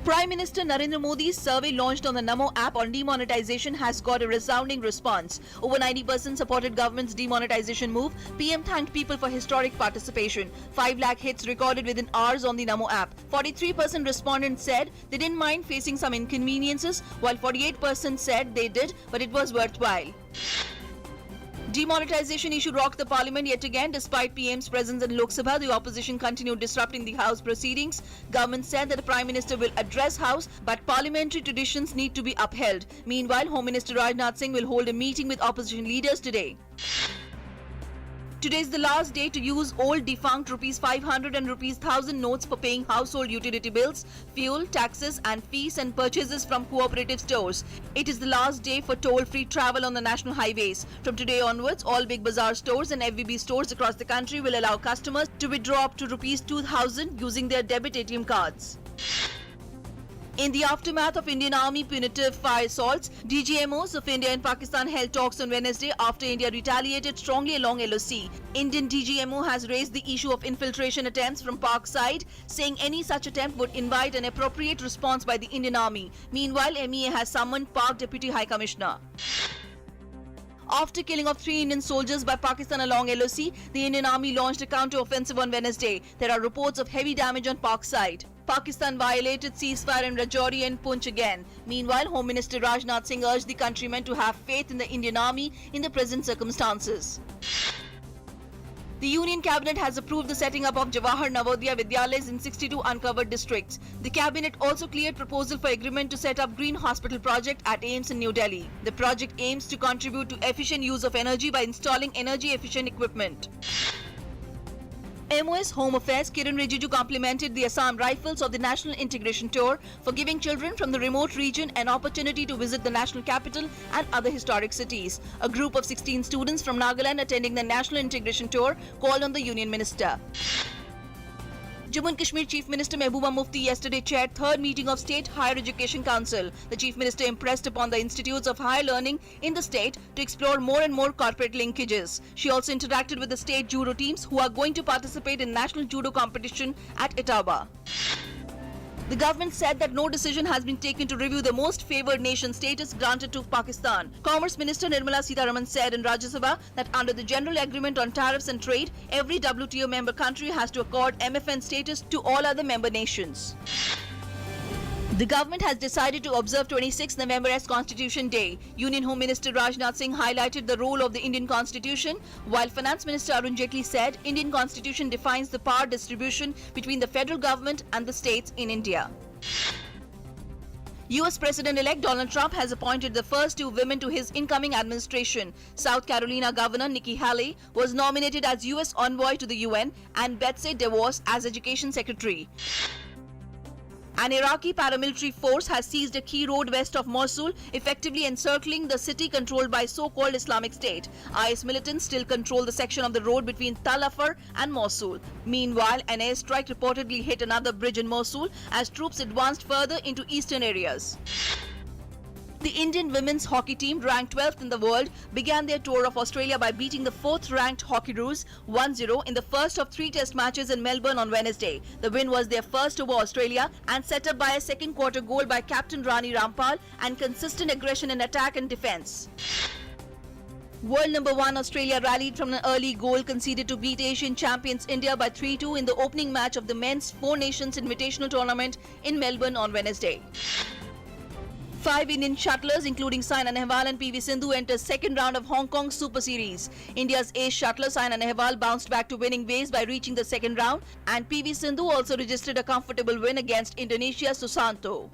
Prime Minister Narendra Modi's survey launched on the Namo app on demonetization has got a resounding response. Over 90% supported government's demonetization move. PM thanked people for historic participation. 5 lakh hits recorded within hours on the Namo app. 43% respondents said they didn't mind facing some inconveniences, while 48% said they did, but it was worthwhile. Demonetization issue rocked the parliament yet again. Despite PM's presence in Lok Sabha, the opposition continued disrupting the House proceedings. Government said that the Prime Minister will address House, but parliamentary traditions need to be upheld. Meanwhile, Home Minister Rajnath Singh will hold a meeting with opposition leaders today. Today is the last day to use old defunct Rs 500 and Rs 1000 notes for paying household utility bills, fuel, taxes and fees and purchases from cooperative stores. It is the last day for toll-free travel on the national highways. From today onwards, all Big Bazaar stores and FVB stores across the country will allow customers to withdraw up to Rs 2000 using their debit ATM cards. In the aftermath of Indian Army punitive fire assaults, DGMOs of India and Pakistan held talks on Wednesday after India retaliated strongly along LOC. Indian DGMO has raised the issue of infiltration attempts from Pak side, saying any such attempt would invite an appropriate response by the Indian Army. Meanwhile, MEA has summoned Pak Deputy High Commissioner. After killing off 3 Indian soldiers by Pakistan along LOC, the Indian Army launched a counter-offensive on Wednesday. There are reports of heavy damage on Pak side. Pakistan violated ceasefire in Rajouri and Poonch again. Meanwhile, Home Minister Rajnath Singh urged the countrymen to have faith in the Indian Army in the present circumstances. The Union Cabinet has approved the setting up of Jawahar Navodaya Vidyalayas in 62 uncovered districts. The Cabinet also cleared proposal for agreement to set up Green Hospital project at AIIMS in New Delhi. The project aims to contribute to efficient use of energy by installing energy-efficient equipment. MOS Home Affairs Kiran Rijiju complimented the Assam Rifles of the National Integration Tour for giving children from the remote region an opportunity to visit the national capital and other historic cities. A group of 16 students from Nagaland attending the National Integration Tour called on the Union Minister. Jammu and Kashmir Chief Minister Mehbooba Mufti yesterday chaired 3rd meeting of State Higher Education Council. The Chief Minister impressed upon the institutes of higher learning in the state to explore more and more corporate linkages. She also interacted with the state judo teams who are going to participate in national judo competition at Etawah. The government said that no decision has been taken to review the most favoured nation status granted to Pakistan. Commerce Minister Nirmala Sitharaman said in Rajya Sabha that under the General Agreement on Tariffs and Trade, every WTO member country has to accord MFN status to all other member nations. The government has decided to observe 26 November as Constitution Day. Union Home Minister Rajnath Singh highlighted the role of the Indian Constitution, while Finance Minister Arun Jaitley said Indian Constitution defines the power distribution between the federal government and the states in India. US President-elect Donald Trump has appointed the first 2 women to his incoming administration. South Carolina Governor Nikki Haley was nominated as US envoy to the UN and Betsy DeVos as Education Secretary. An Iraqi paramilitary force has seized a key road west of Mosul, effectively encircling the city controlled by so-called Islamic State. IS militants still control the section of the road between Tal Afar and Mosul. Meanwhile, an airstrike reportedly hit another bridge in Mosul as troops advanced further into eastern areas. The Indian women's hockey team, ranked 12th in the world, began their tour of Australia by beating the 4th-ranked Hockeyroos 1-0 in the first of 3 test matches in Melbourne on Wednesday. The win was their first over Australia and set up by a second-quarter goal by captain Rani Rampal and consistent aggression in attack and defence. World number 1 Australia rallied from an early goal conceded to beat Asian champions India by 3-2 in the opening match of the men's 4 Nations Invitational Tournament in Melbourne on Wednesday. 5 Indian shuttlers, including Saina Nehwal and PV Sindhu, entered second round of Hong Kong Super Series. India's ace shuttler Saina Nehwal bounced back to winning ways by reaching the second round, and PV Sindhu also registered a comfortable win against Indonesia's Susanto.